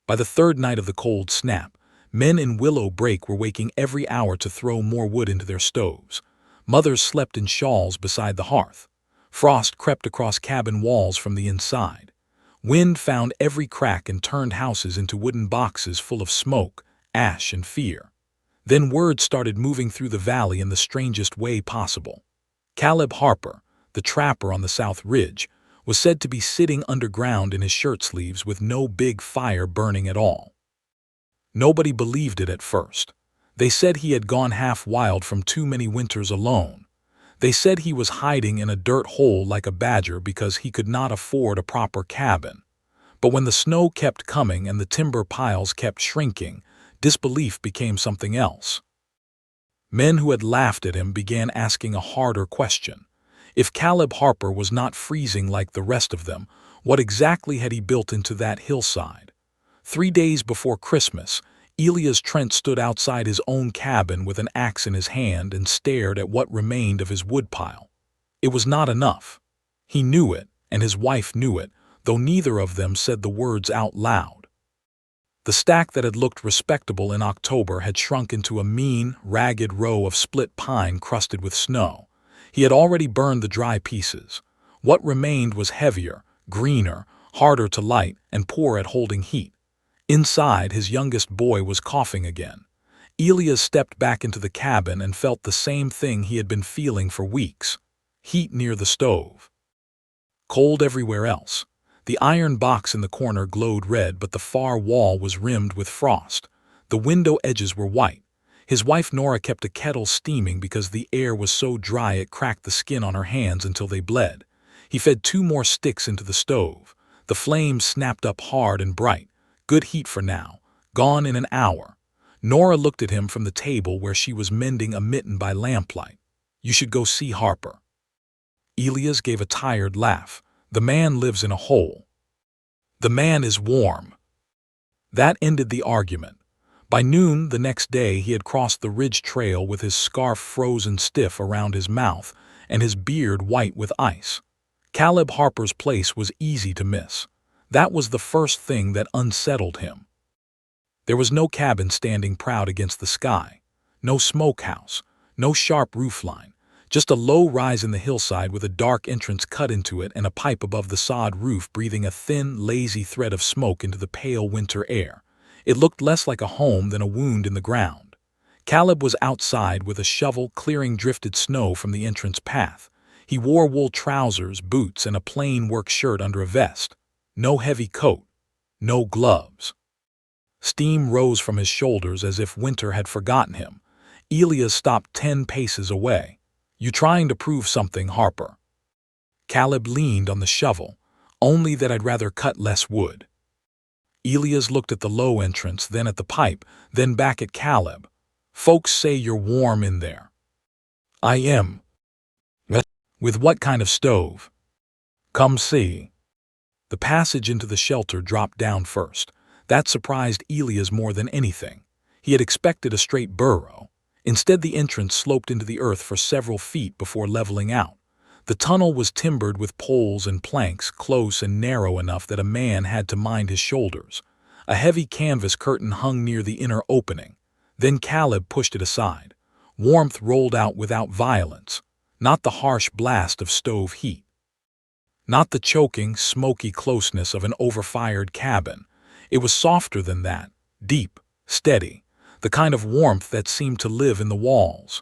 By the third night of the cold snap, men in Willow Brake were waking every hour to throw more wood into their stoves. Mothers slept in shawls beside the hearth. Frost crept across cabin walls from the inside. Wind found every crack and turned houses into wooden boxes full of smoke, ash, and fear. Then word started moving through the valley in the strangest way possible. Caleb Harper, the trapper on the South Ridge, was said to be sitting underground in his shirt sleeves with no big fire burning at all. Nobody believed it at first. They said he had gone half wild from too many winters alone. They said he was hiding in a dirt hole like a badger because he could not afford a proper cabin. But when the snow kept coming and the timber piles kept shrinking, disbelief became something else. Men who had laughed at him began asking a harder question. If Caleb Harper was not freezing like the rest of them, what exactly had he built into that hillside? 3 days before Christmas, Elias Trent stood outside his own cabin with an axe in his hand and stared at what remained of his woodpile. It was not enough. He knew it, and his wife knew it, though neither of them said the words out loud. The stack that had looked respectable in October had shrunk into a mean, ragged row of split pine crusted with snow. He had already burned the dry pieces. What remained was heavier, greener, harder to light, and poor at holding heat. Inside, his youngest boy was coughing again. Elias stepped back into the cabin and felt the same thing he had been feeling for weeks: heat near the stove. Cold everywhere else. The iron box in the corner glowed red, but the far wall was rimmed with frost. The window edges were white. His wife Nora kept a kettle steaming because the air was so dry it cracked the skin on her hands until they bled. He fed 2 more sticks into the stove. The flames snapped up hard and bright. Good heat for now. Gone in an hour. Nora looked at him from the table where she was mending a mitten by lamplight. "You should go see Harper." Elias gave a tired laugh. "The man lives in a hole. The man is warm." That ended the argument. By noon the next day he had crossed the ridge trail with his scarf frozen stiff around his mouth and his beard white with ice. Caleb Harper's place was easy to miss. That was the first thing that unsettled him. There was no cabin standing proud against the sky, no smokehouse, no sharp roofline, just a low rise in the hillside with a dark entrance cut into it and a pipe above the sod roof breathing a thin, lazy thread of smoke into the pale winter air. It looked less like a home than a wound in the ground. Caleb was outside with a shovel clearing drifted snow from the entrance path. He wore wool trousers, boots, and a plain work shirt under a vest. No heavy coat, no gloves. Steam rose from his shoulders as if winter had forgotten him. Elias stopped 10 paces away. "You trying to prove something, Harper?" Caleb leaned on the shovel. "Only that I'd rather cut less wood." Elias looked at the low entrance, then at the pipe, then back at Caleb. "Folks say you're warm in there." "I am." "With what kind of stove?" "Come see." The passage into the shelter dropped down first. That surprised Elias more than anything. He had expected a straight burrow. Instead, the entrance sloped into the earth for several feet before leveling out. The tunnel was timbered with poles and planks, close and narrow enough that a man had to mind his shoulders. A heavy canvas curtain hung near the inner opening. Then Caleb pushed it aside. Warmth rolled out without violence, not the harsh blast of stove heat. Not the choking, smoky closeness of an overfired cabin. It was softer than that, deep, steady, the kind of warmth that seemed to live in the walls.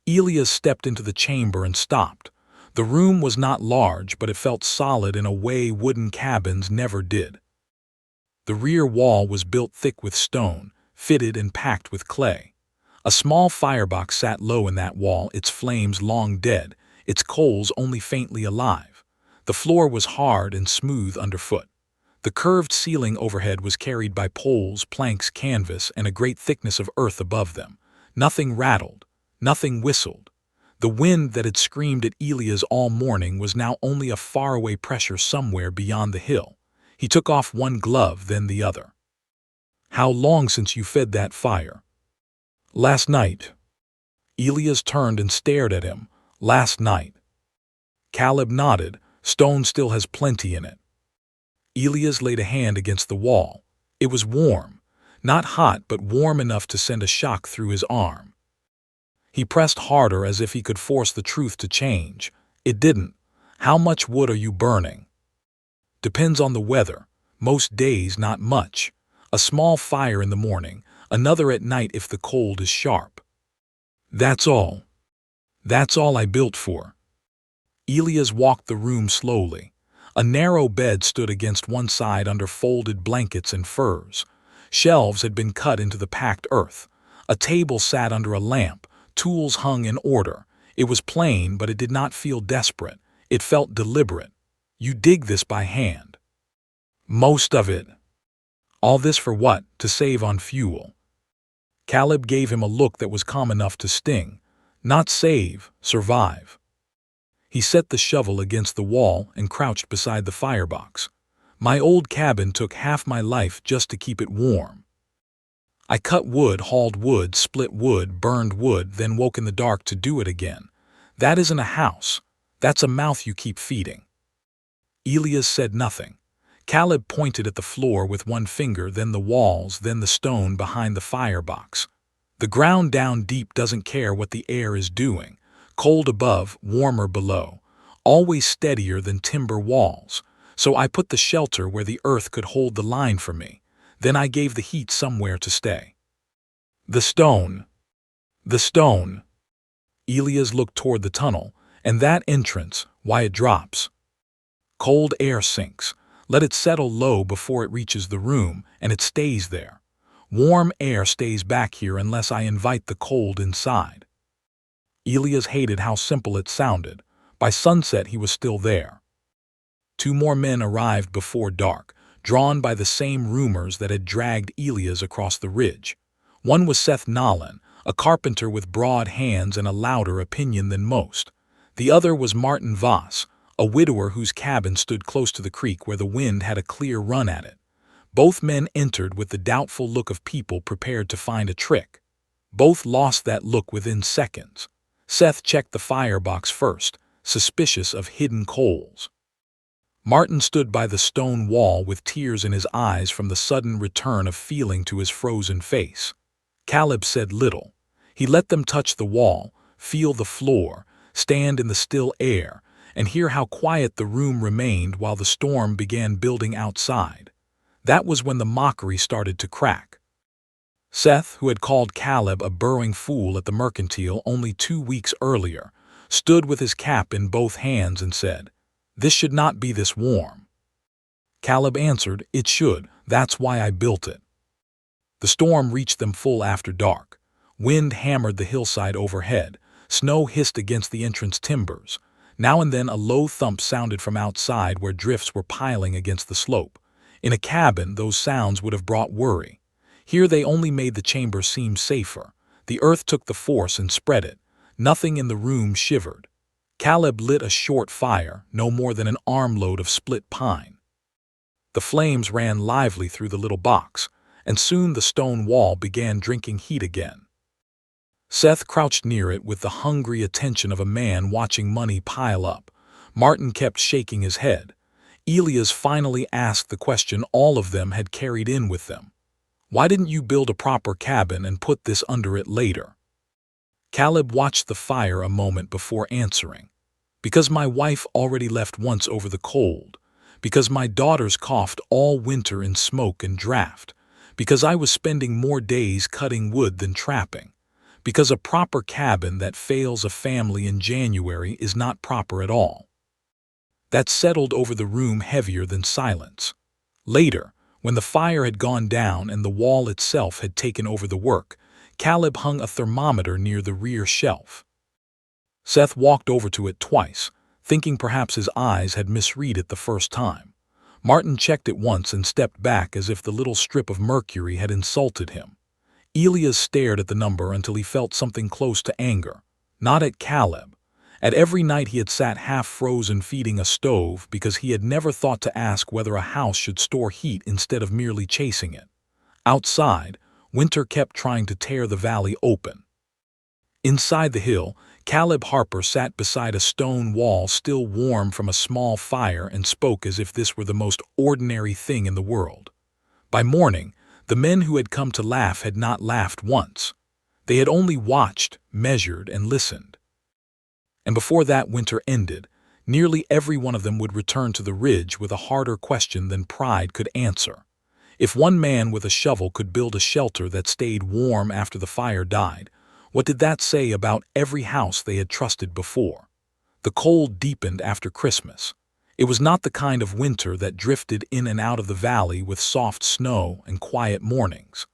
Elias stepped into the chamber and stopped. The room was not large, but it felt solid in a way wooden cabins never did. The rear wall was built thick with stone, fitted and packed with clay. A small firebox sat low in that wall, its flames long dead, its coals only faintly alive. The floor was hard and smooth underfoot. The curved ceiling overhead was carried by poles, planks, canvas, and a great thickness of earth above them. Nothing rattled, nothing whistled. The wind that had screamed at Elias all morning was now only a faraway pressure somewhere beyond the hill. He took off one glove, then the other. "How long since you fed that fire?" "Last night." Elias turned and stared at him. "Last night." Caleb nodded. "Stone still has plenty in it." Elias laid a hand against the wall. It was warm. Not hot, but warm enough to send a shock through his arm. He pressed harder as if he could force the truth to change. It didn't. How much wood are you burning? Depends on the weather. Most days, not much. A small fire in the morning, another at night if the cold is sharp. That's all. That's all I built for. Elias walked the room slowly. A narrow bed stood against one side under folded blankets and furs. Shelves had been cut into the packed earth. A table sat under a lamp. Tools hung in order. It was plain, but it did not feel desperate. It felt deliberate. You dig this by hand. Most of it. All this for what? To save on fuel. Caleb gave him a look that was calm enough to sting. Not save, survive. He set the shovel against the wall and crouched beside the firebox. My old cabin took half my life just to keep it warm. I cut wood, hauled wood, split wood, burned wood, then woke in the dark to do it again. That isn't a house. That's a mouth you keep feeding. Elias said nothing. Caleb pointed at the floor with one finger, then the walls, then the stone behind the firebox. The ground down deep doesn't care what the air is doing. Cold above, warmer below. Always steadier than timber walls. So I put the shelter where the earth could hold the line for me. Then I gave the heat somewhere to stay. The stone. The stone. Elias looked toward the tunnel, and that entrance, why it drops. Cold air sinks. Let it settle low before it reaches the room, and it stays there. Warm air stays back here unless I invite the cold inside. Elias hated how simple it sounded. By sunset he was still there. 2 more men arrived before dark, drawn by the same rumors that had dragged Elias across the ridge. One was Seth Nolan, a carpenter with broad hands and a louder opinion than most. The other was Martin Voss, a widower whose cabin stood close to the creek where the wind had a clear run at it. Both men entered with the doubtful look of people prepared to find a trick. Both lost that look within seconds. Seth checked the firebox first, suspicious of hidden coals. Martin stood by the stone wall with tears in his eyes from the sudden return of feeling to his frozen face. Caleb said little. He let them touch the wall, feel the floor, stand in the still air, and hear how quiet the room remained while the storm began building outside. That was when the mockery started to crack. Seth, who had called Caleb a burrowing fool at the mercantile only 2 weeks earlier, stood with his cap in both hands and said, "This should not be this warm." Caleb answered, "It should. That's why I built it." The storm reached them full after dark. Wind hammered the hillside overhead. Snow hissed against the entrance timbers. Now and then a low thump sounded from outside where drifts were piling against the slope. In a cabin, those sounds would have brought worry. Here they only made the chamber seem safer. The earth took the force and spread it. Nothing in the room shivered. Caleb lit a short fire, no more than an armload of split pine. The flames ran lively through the little box, and soon the stone wall began drinking heat again. Seth crouched near it with the hungry attention of a man watching money pile up. Martin kept shaking his head. Elias finally asked the question all of them had carried in with them. "Why didn't you build a proper cabin and put this under it later?" Caleb watched the fire a moment before answering. "Because my wife already left once over the cold. Because my daughters coughed all winter in smoke and draft. Because I was spending more days cutting wood than trapping. Because a proper cabin that fails a family in January is not proper at all." That settled over the room heavier than silence. Later, when the fire had gone down and the wall itself had taken over the work, Caleb hung a thermometer near the rear shelf. Seth walked over to it twice, thinking perhaps his eyes had misread it the first time. Martin checked it once and stepped back as if the little strip of mercury had insulted him. Elias stared at the number until he felt something close to anger. Not at Caleb. At every night he had sat half-frozen feeding a stove because he had never thought to ask whether a house should store heat instead of merely chasing it. Outside, winter kept trying to tear the valley open. Inside the hill, Caleb Harper sat beside a stone wall still warm from a small fire and spoke as if this were the most ordinary thing in the world. By morning, The men who had come to laugh had not laughed once. They had only watched, measured, and listened. And before that winter ended, nearly every one of them would return to the ridge with a harder question than pride could answer. If one man with a shovel could build a shelter that stayed warm after the fire died, what did that say about every house they had trusted before? The cold deepened after Christmas. It was not the kind of winter that drifted in and out of the valley with soft snow and quiet mornings.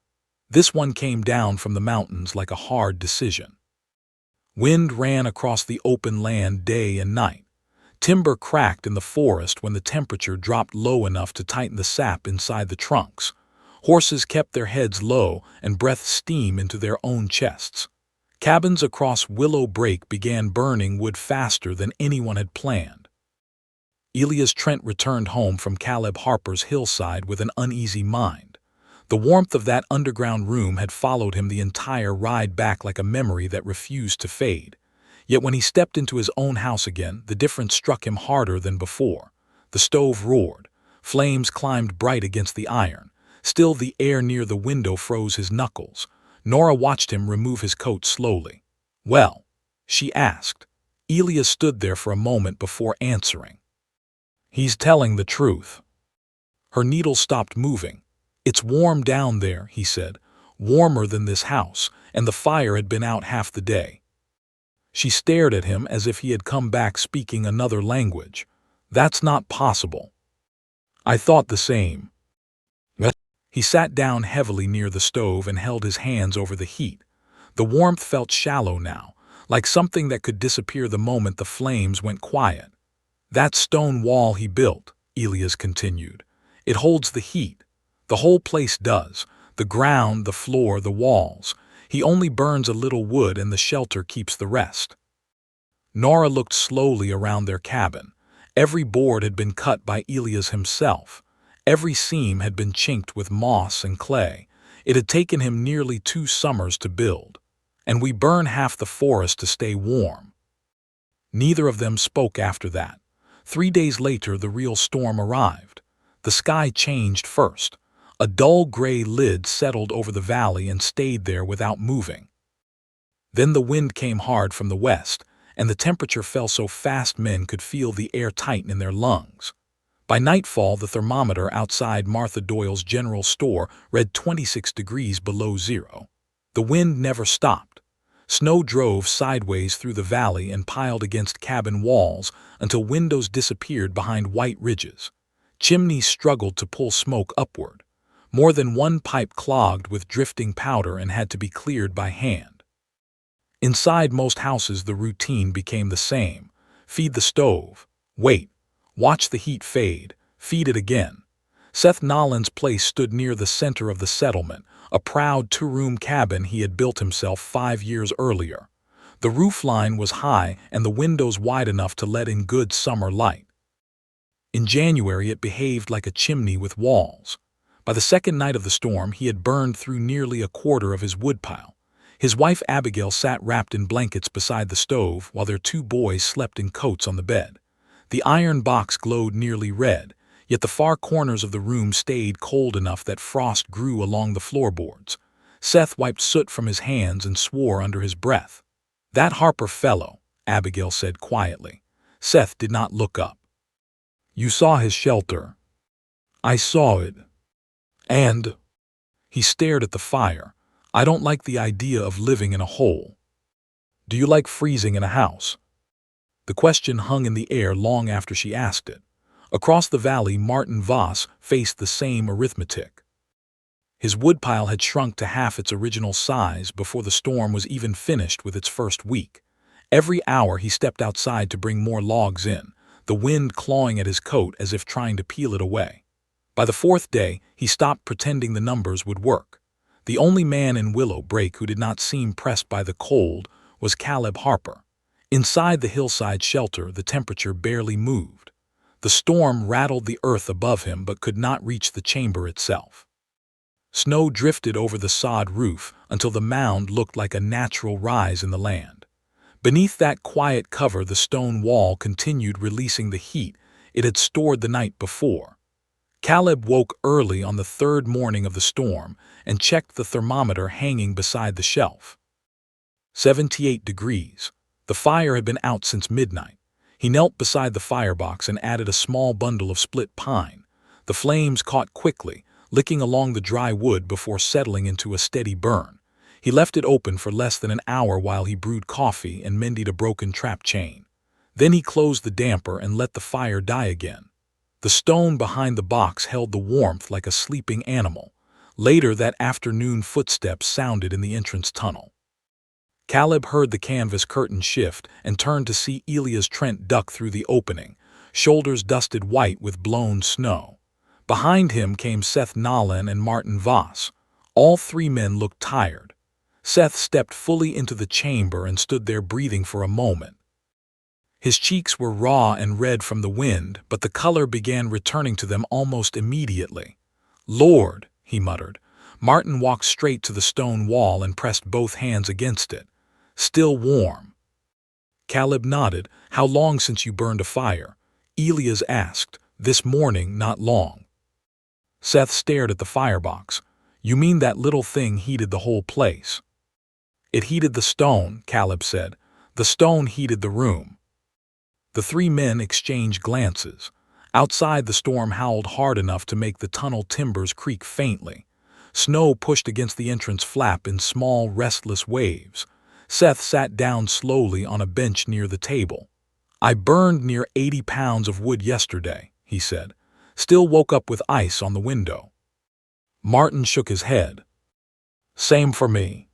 This one came down from the mountains like a hard decision. Wind ran across the open land day and night. Timber cracked in the forest when the temperature dropped low enough to tighten the sap inside the trunks. Horses kept their heads low and breathed steam into their own chests. Cabins across Willow Break began burning wood faster than anyone had planned. Elias Trent returned home from Caleb Harper's hillside with an uneasy mind. The warmth of that underground room had followed him the entire ride back like a memory that refused to fade. Yet when he stepped into his own house again, the difference struck him harder than before. The stove roared. Flames climbed bright against the iron. Still, the air near the window froze his knuckles. Nora watched him remove his coat slowly. "Well?" she asked. Elias stood there for a moment before answering. "He's telling the truth." Her needle stopped moving. "It's warm down there," he said. "Warmer than this house, and the fire had been out half the day." She stared at him as if he had come back speaking another language. "That's not possible." "I thought the same." He sat down heavily near the stove and held his hands over the heat. The warmth felt shallow now, like something that could disappear the moment the flames went quiet. "That stone wall he built," Elias continued. "It holds the heat. The whole place does. The ground, the floor, the walls. He only burns a little wood and the shelter keeps the rest." Nora looked slowly around their cabin. Every board had been cut by Elias himself. Every seam had been chinked with moss and clay. It had taken him nearly 2 summers to build. "And we burn half the forest to stay warm." Neither of them spoke after that. 3 days later, the real storm arrived. The sky changed first. A dull gray lid settled over the valley and stayed there without moving. Then the wind came hard from the west, and the temperature fell so fast men could feel the air tighten in their lungs. By nightfall, the thermometer outside Martha Doyle's general store read 26 degrees below zero. The wind never stopped. Snow drove sideways through the valley and piled against cabin walls until windows disappeared behind white ridges. Chimneys struggled to pull smoke upward. More than one pipe clogged with drifting powder and had to be cleared by hand. Inside most houses, the routine became the same. Feed the stove. Wait. Watch the heat fade. Feed it again. Seth Nolan's place stood near the center of the settlement, a proud 2-room cabin he had built himself 5 years earlier. The roof line was high and the windows wide enough to let in good summer light. In January, it behaved like a chimney with walls. By the second night of the storm, he had burned through nearly a quarter of his woodpile. His wife Abigail sat wrapped in blankets beside the stove while their 2 boys slept in coats on the bed. The iron box glowed nearly red, yet the far corners of the room stayed cold enough that frost grew along the floorboards. Seth wiped soot from his hands and swore under his breath. "That Harper fellow," Abigail said quietly. Seth did not look up. "You saw his shelter." "I saw it. And—" He stared at the fire. "I don't like the idea of living in a hole." "Do you like freezing in a house?" The question hung in the air long after she asked it. Across the valley, Martin Voss faced the same arithmetic. His woodpile had shrunk to half its original size before the storm was even finished with its first week. Every hour he stepped outside to bring more logs in, the wind clawing at his coat as if trying to peel it away. By the 4th day, he stopped pretending the numbers would work. The only man in Willow Break who did not seem pressed by the cold was Caleb Harper. Inside the hillside shelter, the temperature barely moved. The storm rattled the earth above him but could not reach the chamber itself. Snow drifted over the sod roof until the mound looked like a natural rise in the land. Beneath that quiet cover, the stone wall continued releasing the heat it had stored the night before. Caleb woke early on the third morning of the storm and checked the thermometer hanging beside the shelf. 78 degrees. The fire had been out since midnight. He knelt beside the firebox and added a small bundle of split pine. The flames caught quickly, licking along the dry wood before settling into a steady burn. He left it open for less than an hour while he brewed coffee and mended a broken trap chain. Then he closed the damper and let the fire die again. The stone behind the box held the warmth like a sleeping animal. Later that afternoon, footsteps sounded in the entrance tunnel. Caleb heard the canvas curtain shift and turned to see Elias Trent duck through the opening, shoulders dusted white with blown snow. Behind him came Seth Nolan and Martin Voss. All three men looked tired. Seth stepped fully into the chamber and stood there breathing for a moment. His cheeks were raw and red from the wind, but the color began returning to them almost immediately. "Lord," he muttered. Martin walked straight to the stone wall and pressed both hands against it. "Still warm." Caleb nodded. "How long since you burned a fire?" Elias asked. "This morning, not long." Seth stared at the firebox. "You mean that little thing heated the whole place?" "It heated the stone," Caleb said. "The stone heated the room." The three men exchanged glances. Outside, the storm howled hard enough to make the tunnel timbers creak faintly. Snow pushed against the entrance flap in small, restless waves. Seth sat down slowly on a bench near the table. "I burned near 80 pounds of wood yesterday," he said. "Still woke up with ice on the window." Martin shook his head. "Same for me."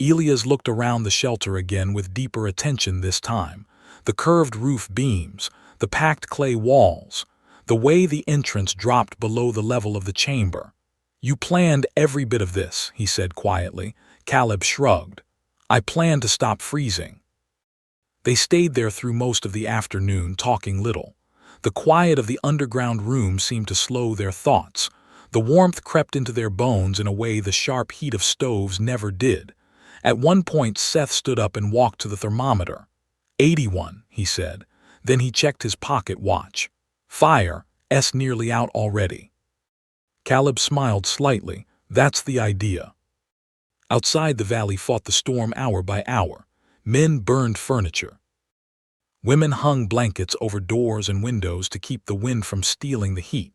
Elias looked around the shelter again with deeper attention this time. The curved roof beams, the packed clay walls, the way the entrance dropped below the level of the chamber. "You planned every bit of this," he said quietly. Caleb shrugged. "I planned to stop freezing." They stayed there through most of the afternoon, talking little. The quiet of the underground room seemed to slow their thoughts. The warmth crept into their bones in a way the sharp heat of stoves never did. At one point, Seth stood up and walked to the thermometer. 81, he said. Then he checked his pocket watch. Fire's nearly out already. Caleb smiled slightly. "That's the idea." Outside, the valley fought the storm hour by hour. Men burned furniture. Women hung blankets over doors and windows to keep the wind from stealing the heat.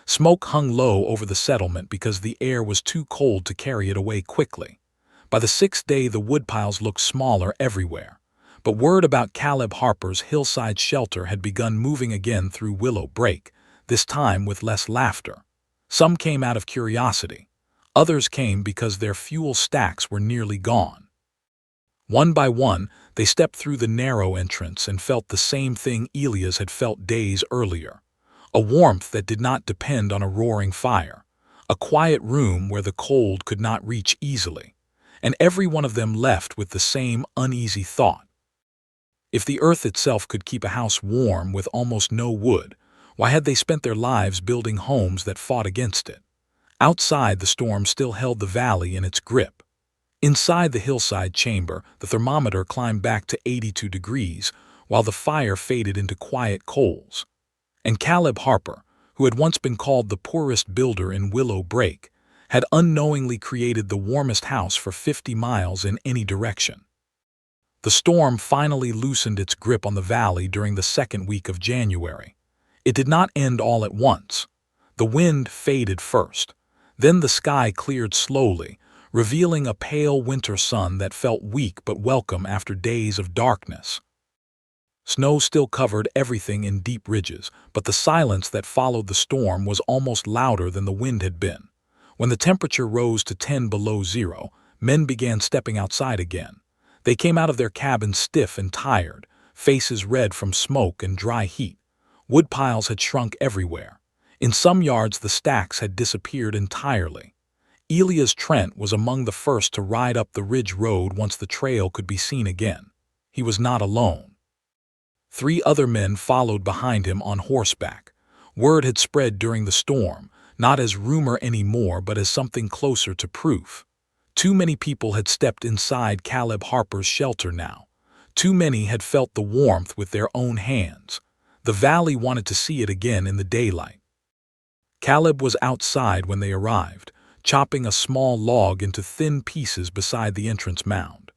Smoke hung low over the settlement because the air was too cold to carry it away quickly. By the sixth day, the woodpiles looked smaller everywhere. But word about Caleb Harper's hillside shelter had begun moving again through Willow Break, this time with less laughter. Some came out of curiosity. Others came because their fuel stacks were nearly gone. One by one, they stepped through the narrow entrance and felt the same thing Elias had felt days earlier. A warmth that did not depend on a roaring fire. A quiet room where the cold could not reach easily. And every one of them left with the same uneasy thought. If the earth itself could keep a house warm with almost no wood, why had they spent their lives building homes that fought against it? Outside, the storm still held the valley in its grip. Inside the hillside chamber, the thermometer climbed back to 82 degrees, while the fire faded into quiet coals. And Caleb Harper, who had once been called the poorest builder in Willow Break, had unknowingly created the warmest house for 50 miles in any direction. The storm finally loosened its grip on the valley during the second week of January. It did not end all at once. The wind faded first. Then the sky cleared slowly, revealing a pale winter sun that felt weak but welcome after days of darkness. Snow still covered everything in deep ridges, but the silence that followed the storm was almost louder than the wind had been. When the temperature rose to 10 below zero, men began stepping outside again. They came out of their cabins stiff and tired, faces red from smoke and dry heat. Woodpiles had shrunk everywhere. In some yards, the stacks had disappeared entirely. Elias Trent was among the first to ride up the ridge road once the trail could be seen again. He was not alone. 3 other men followed behind him on horseback. Word had spread during the storm, not as rumor anymore but as something closer to proof. Too many people had stepped inside Caleb Harper's shelter now. Too many had felt the warmth with their own hands. The valley wanted to see it again in the daylight. Caleb was outside when they arrived, chopping a small log into thin pieces beside the entrance mound.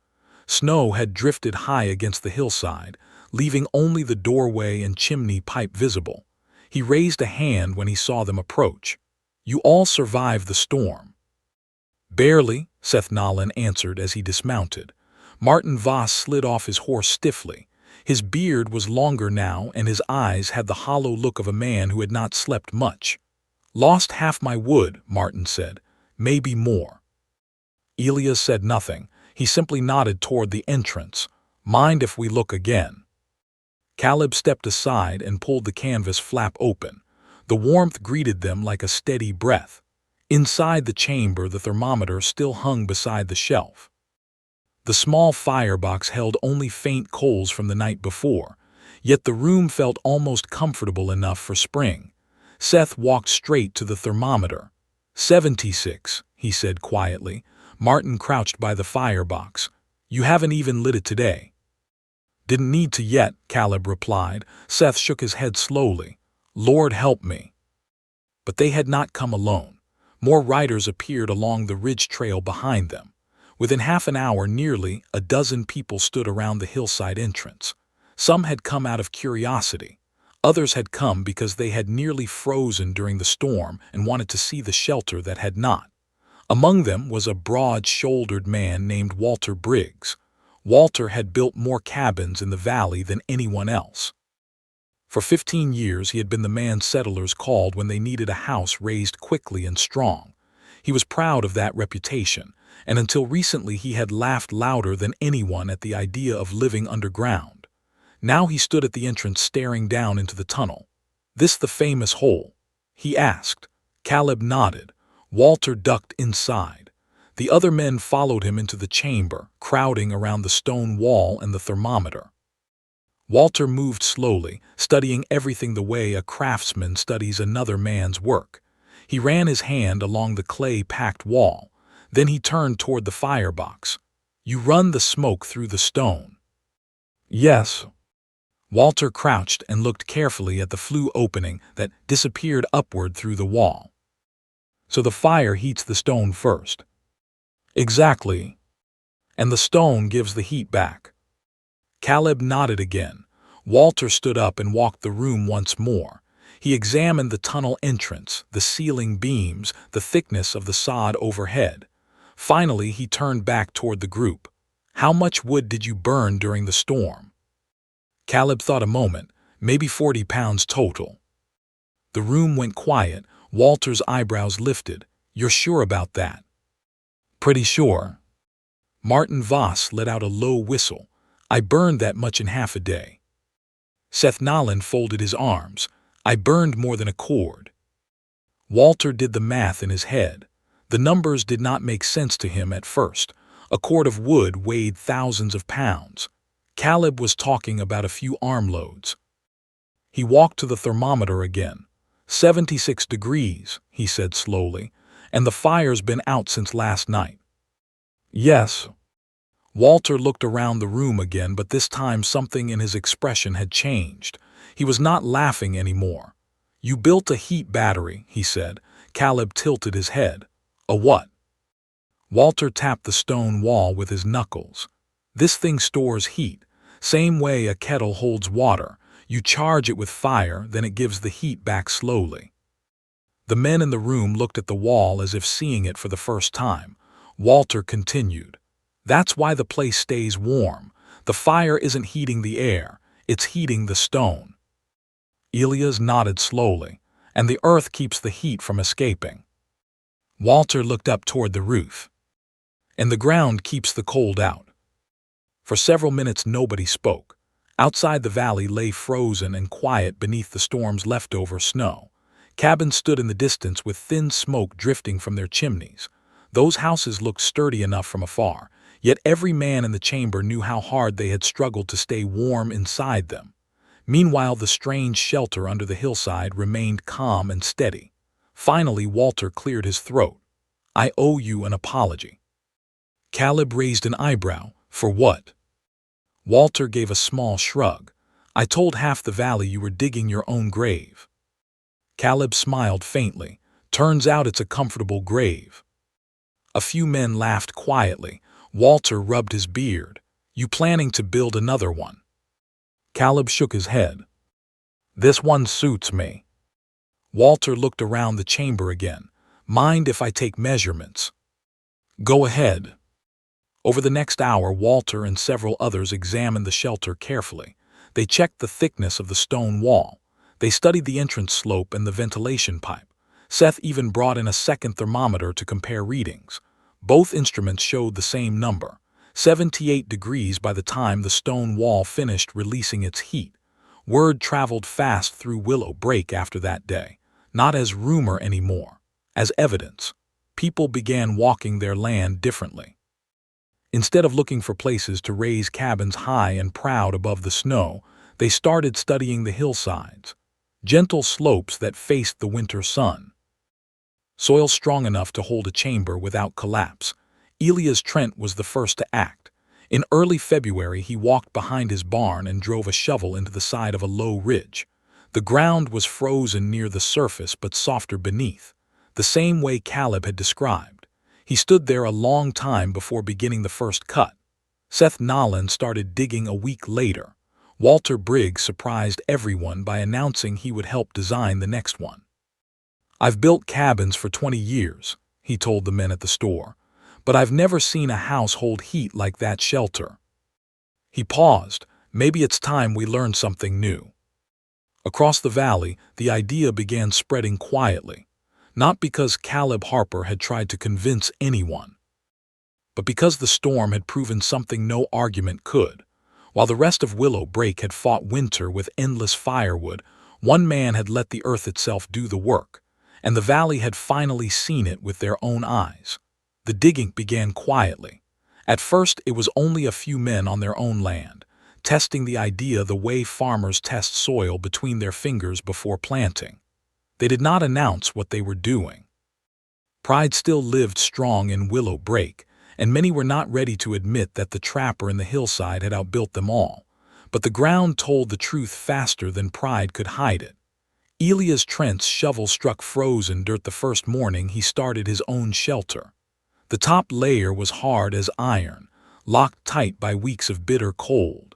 Snow had drifted high against the hillside, leaving only the doorway and chimney pipe visible. He raised a hand when he saw them approach. "You all survived the storm." "Barely," Seth Nolan answered as he dismounted. Martin Voss slid off his horse stiffly. His beard was longer now, and his eyes had the hollow look of a man who had not slept much. "Lost half my wood," Martin said. "Maybe more." Elias said nothing. He simply nodded toward the entrance. "Mind if we look again?" Caleb stepped aside and pulled the canvas flap open. The warmth greeted them like a steady breath. Inside the chamber, the thermometer still hung beside the shelf. The small firebox held only faint coals from the night before, yet the room felt almost comfortable enough for spring. Seth walked straight to the thermometer. 76, he said quietly. Martin crouched by the firebox. "You haven't even lit it today." "Didn't need to yet," Caleb replied. Seth shook his head slowly. "Lord help me." But they had not come alone. More riders appeared along the ridge trail behind them. Within half an hour, nearly a dozen people stood around the hillside entrance. Some had come out of curiosity. Others had come because they had nearly frozen during the storm and wanted to see the shelter that had not. Among them was a broad-shouldered man named Walter Briggs. Walter had built more cabins in the valley than anyone else. For 15 years he had been the man settlers called when they needed a house raised quickly and strong. He was proud of that reputation, and until recently he had laughed louder than anyone at the idea of living underground. Now he stood at the entrance staring down into the tunnel. "This the famous hole?" he asked. Caleb nodded. Walter ducked inside. The other men followed him into the chamber, crowding around the stone wall and the thermometer. Walter moved slowly, studying everything the way a craftsman studies another man's work. He ran his hand along the clay-packed wall. Then he turned toward the firebox. "You run the smoke through the stone?" "Yes." Walter crouched and looked carefully at the flue opening that disappeared upward through the wall. "So the fire heats the stone first?" "Exactly. And the stone gives the heat back." Caleb nodded again. Walter stood up and walked the room once more. He examined the tunnel entrance, the ceiling beams, the thickness of the sod overhead. Finally, he turned back toward the group. "How much wood did you burn during the storm?" Caleb thought a moment. "Maybe 40 pounds total." The room went quiet. Walter's eyebrows lifted. "You're sure about that?" "Pretty sure." Martin Voss let out a low whistle. "I burned that much in half a day." Seth Nolan folded his arms. "I burned more than a cord." Walter did the math in his head. The numbers did not make sense to him at first. A cord of wood weighed thousands of pounds. Caleb was talking about a few armloads. He walked to the thermometer again. 76 degrees, he said slowly, "and the fire's been out since last night." "Yes." Walter looked around the room again, but this time something in his expression had changed. He was not laughing anymore. "You built a heat battery," he said. Caleb tilted his head. "A what?" Walter tapped the stone wall with his knuckles. "This thing stores heat. Same way a kettle holds water. You charge it with fire, then it gives the heat back slowly." The men in the room looked at the wall as if seeing it for the first time. Walter continued. "That's why the place stays warm. The fire isn't heating the air, it's heating the stone." Elias nodded slowly. "And the earth keeps the heat from escaping." Walter looked up toward the roof. "And the ground keeps the cold out." For several minutes nobody spoke. Outside the valley lay frozen and quiet beneath the storm's leftover snow. Cabins stood in the distance with thin smoke drifting from their chimneys. Those houses looked sturdy enough from afar, yet every man in the chamber knew how hard they had struggled to stay warm inside them. Meanwhile, the strange shelter under the hillside remained calm and steady. Finally, Walter cleared his throat. "I owe you an apology." Caleb raised an eyebrow. "For what?" Walter gave a small shrug. "I told half the valley you were digging your own grave." Caleb smiled faintly. Turns out it's a comfortable grave. A few men laughed quietly. Walter rubbed his beard. You planning to build another one? Caleb shook his head. This one suits me. Walter looked around the chamber again. Mind if I take measurements? Go ahead. Over the next hour, Walter and several others examined the shelter carefully. They checked the thickness of the stone wall. They studied the entrance slope and the ventilation pipe. Seth even brought in a second thermometer to compare readings. Both instruments showed the same number, 78 degrees by the time the stone wall finished releasing its heat. Word traveled fast through Willow Break after that day, not as rumor anymore, as evidence. People began walking their land differently. Instead of looking for places to raise cabins high and proud above the snow, they started studying the hillsides, gentle slopes that faced the winter sun. Soil strong enough to hold a chamber without collapse. Elias Trent was the first to act. In early February, he walked behind his barn and drove a shovel into the side of a low ridge. The ground was frozen near the surface but softer beneath, the same way Caleb had described. He stood there a long time before beginning the first cut. Seth Nolan started digging a week later. Walter Briggs surprised everyone by announcing he would help design the next one. I've built cabins for 20 years, he told the men at the store, but I've never seen a house hold heat like that shelter. He paused. Maybe it's time we learn something new. Across the valley, the idea began spreading quietly, not because Caleb Harper had tried to convince anyone, but because the storm had proven something no argument could. While the rest of Willow Break had fought winter with endless firewood, one man had let the earth itself do the work, and the valley had finally seen it with their own eyes. The digging began quietly. At first, it was only a few men on their own land, testing the idea the way farmers test soil between their fingers before planting. They did not announce what they were doing. Pride still lived strong in Willow Break, and many were not ready to admit that the trapper in the hillside had outbuilt them all. But the ground told the truth faster than pride could hide it. Elias Trent's shovel struck frozen dirt the first morning he started his own shelter. The top layer was hard as iron, locked tight by weeks of bitter cold.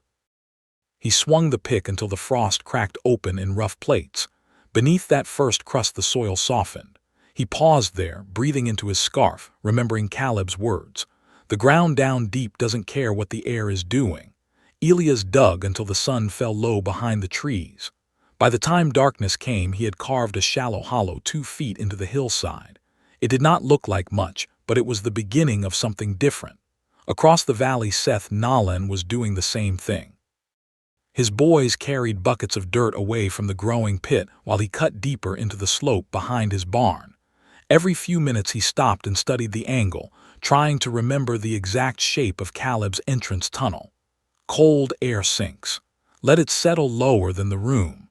He swung the pick until the frost cracked open in rough plates. Beneath that first crust the soil softened. He paused there, breathing into his scarf, remembering Caleb's words. The ground down deep doesn't care what the air is doing. Elias dug until the sun fell low behind the trees. By the time darkness came, he had carved a shallow hollow 2 feet into the hillside. It did not look like much, but it was the beginning of something different. Across the valley, Seth Nolan was doing the same thing. His boys carried buckets of dirt away from the growing pit while he cut deeper into the slope behind his barn. Every few minutes he stopped and studied the angle, trying to remember the exact shape of Caleb's entrance tunnel. Cold air sinks. Let it settle lower than the room.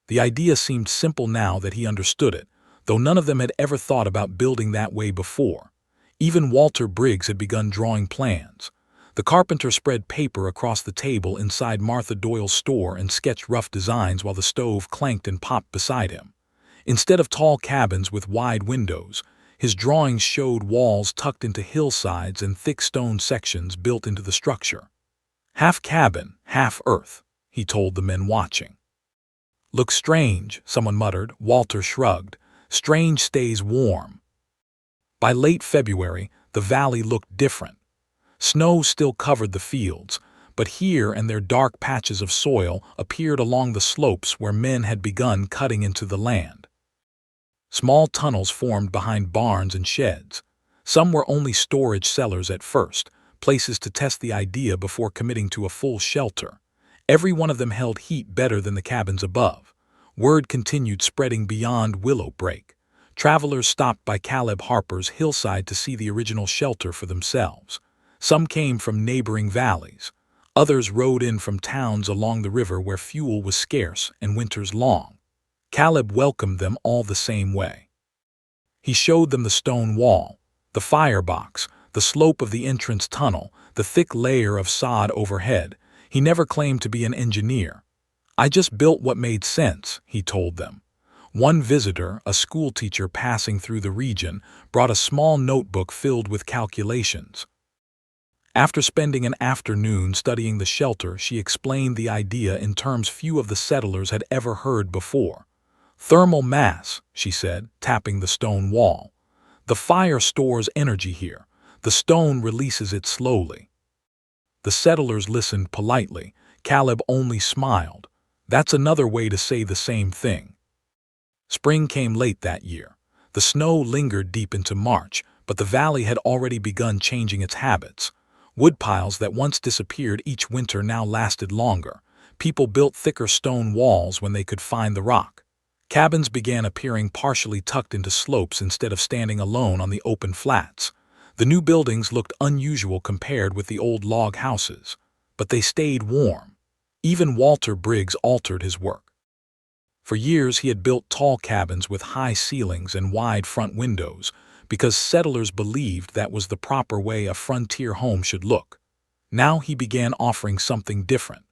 The idea seemed simple now that he understood it, though none of them had ever thought about building that way before. Even Walter Briggs had begun drawing plans. The carpenter spread paper across the table inside Martha Doyle's store and sketched rough designs while the stove clanked and popped beside him. Instead of tall cabins with wide windows, his drawings showed walls tucked into hillsides and thick stone sections built into the structure. Half cabin, half earth, he told the men watching. Looks strange, someone muttered. Walter shrugged. Strange stays warm. By late February, the valley looked different. Snow still covered the fields, but here and there dark patches of soil appeared along the slopes where men had begun cutting into the land. Small tunnels formed behind barns and sheds. Some were only storage cellars at first, places to test the idea before committing to a full shelter. Every one of them held heat better than the cabins above. Word continued spreading beyond Willow Break. Travelers stopped by Caleb Harper's hillside to see the original shelter for themselves. Some came from neighboring valleys. Others rode in from towns along the river where fuel was scarce and winters long. Caleb welcomed them all the same way. He showed them the stone wall, the firebox, the slope of the entrance tunnel, the thick layer of sod overhead. He never claimed to be an engineer. I just built what made sense, he told them. One visitor, a schoolteacher passing through the region, brought a small notebook filled with calculations. After spending an afternoon studying the shelter, she explained the idea in terms few of the settlers had ever heard before. Thermal mass, she said, tapping the stone wall. The fire stores energy here. The stone releases it slowly. The settlers listened politely. Caleb only smiled. That's another way to say the same thing. Spring came late that year. The snow lingered deep into March, but the valley had already begun changing its habits. Woodpiles that once disappeared each winter now lasted longer. People built thicker stone walls when they could find the rock. Cabins began appearing partially tucked into slopes instead of standing alone on the open flats. The new buildings looked unusual compared with the old log houses, but they stayed warm. Even Walter Briggs altered his work. For years he had built tall cabins with high ceilings and wide front windows, because settlers believed that was the proper way a frontier home should look. Now he began offering something different.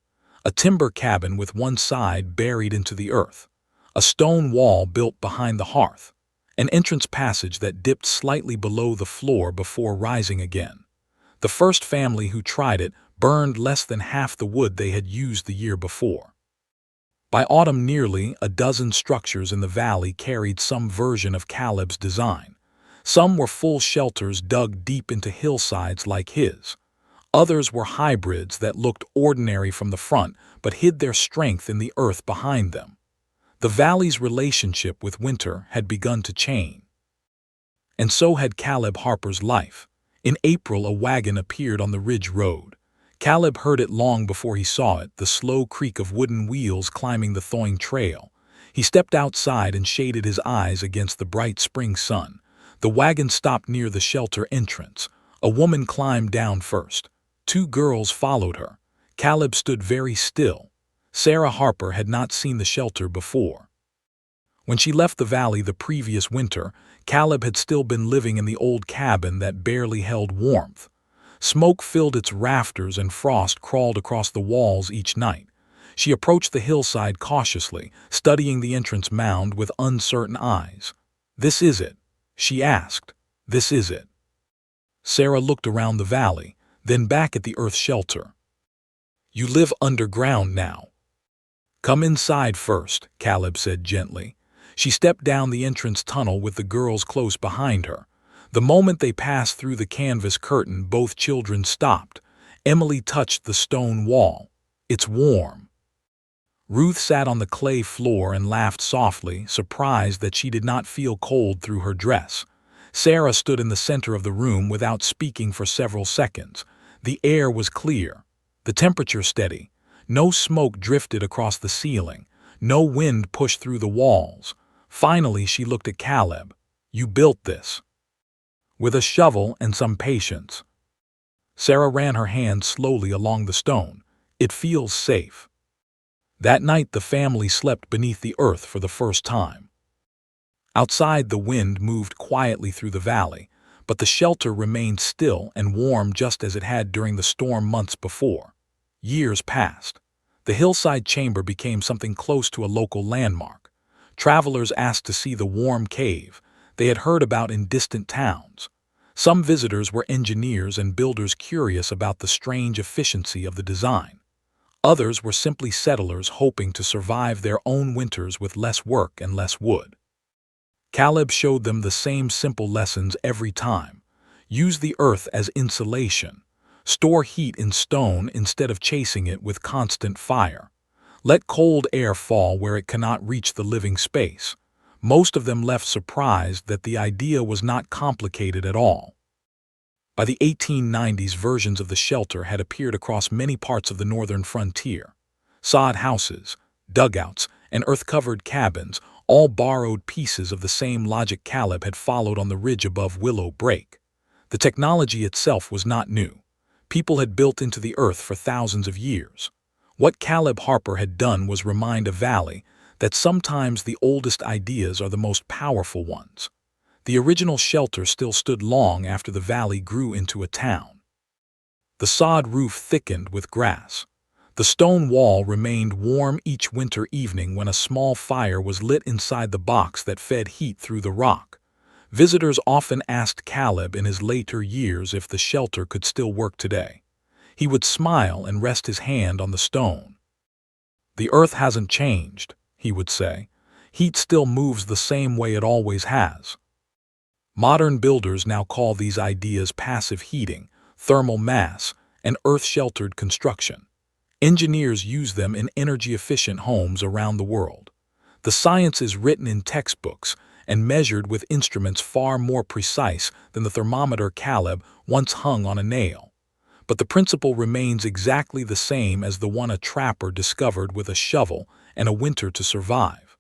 A timber cabin with one side buried into the earth. A stone wall built behind the hearth. An entrance passage that dipped slightly below the floor before rising again. The first family who tried it burned less than half the wood they had used the year before. By autumn, nearly a dozen structures in the valley carried some version of Caleb's design. Some were full shelters dug deep into hillsides like his. Others were hybrids that looked ordinary from the front but hid their strength in the earth behind them. The valley's relationship with winter had begun to change. And so had Caleb Harper's life. In April, a wagon appeared on the ridge road. Caleb heard it long before he saw it, the slow creak of wooden wheels climbing the thawing trail. He stepped outside and shaded his eyes against the bright spring sun. The wagon stopped near the shelter entrance. A woman climbed down first. 2 girls followed her. Caleb stood very still. Sarah Harper had not seen the shelter before. When she left the valley the previous winter, Caleb had still been living in the old cabin that barely held warmth. Smoke filled its rafters and frost crawled across the walls each night. She approached the hillside cautiously, studying the entrance mound with uncertain eyes. "This is it?" she asked. "This is it." Sarah looked around the valley, then back at the earth shelter. "You live underground now." "Come inside first," Caleb said gently. She stepped down the entrance tunnel with the girls close behind her. The moment they passed through the canvas curtain, both children stopped. Emily touched the stone wall. "It's warm." Ruth sat on the clay floor and laughed softly, surprised that she did not feel cold through her dress. Sarah stood in the center of the room without speaking for several seconds. The air was clear, the temperature steady. No smoke drifted across the ceiling. No wind pushed through the walls. Finally, she looked at Caleb. "You built this." "With a shovel and some patience." Sarah ran her hand slowly along the stone. "It feels safe." That night the family slept beneath the earth for the first time. Outside, the wind moved quietly through the valley, but the shelter remained still and warm just as it had during the storm months before. Years passed. The hillside chamber became something close to a local landmark. Travelers asked to see the warm cave they had heard about in distant towns. Some visitors were engineers and builders curious about the strange efficiency of the design. Others were simply settlers hoping to survive their own winters with less work and less wood. Caleb showed them the same simple lessons every time. Use the earth as insulation. Store heat in stone instead of chasing it with constant fire. Let cold air fall where it cannot reach the living space. Most of them left surprised that the idea was not complicated at all. By the 1890s, versions of the shelter had appeared across many parts of the northern frontier. Sod houses, dugouts, and earth-covered cabins all borrowed pieces of the same logic Caleb had followed on the ridge above Willow Break. The technology itself was not new. People had built into the earth for thousands of years. What Caleb Harper had done was remind a valley that sometimes the oldest ideas are the most powerful ones. The original shelter still stood long after the valley grew into a town. The sod roof thickened with grass. The stone wall remained warm each winter evening when a small fire was lit inside the box that fed heat through the rock. Visitors often asked Caleb in his later years if the shelter could still work today. He would smile and rest his hand on the stone. "The earth hasn't changed," he would say. "Heat still moves the same way it always has." Modern builders now call these ideas passive heating, thermal mass, and earth-sheltered construction. Engineers use them in energy-efficient homes around the world. The science is written in textbooks and measured with instruments far more precise than the thermometer Caleb once hung on a nail. But the principle remains exactly the same as the one a trapper discovered with a shovel and a winter to survive.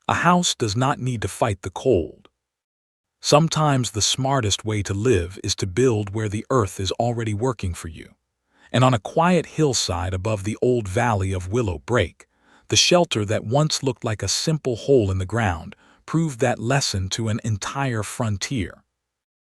A house does not need to fight the cold. Sometimes the smartest way to live is to build where the earth is already working for you. And on a quiet hillside above the old valley of Willow Break, the shelter that once looked like a simple hole in the ground proved that lesson to an entire frontier.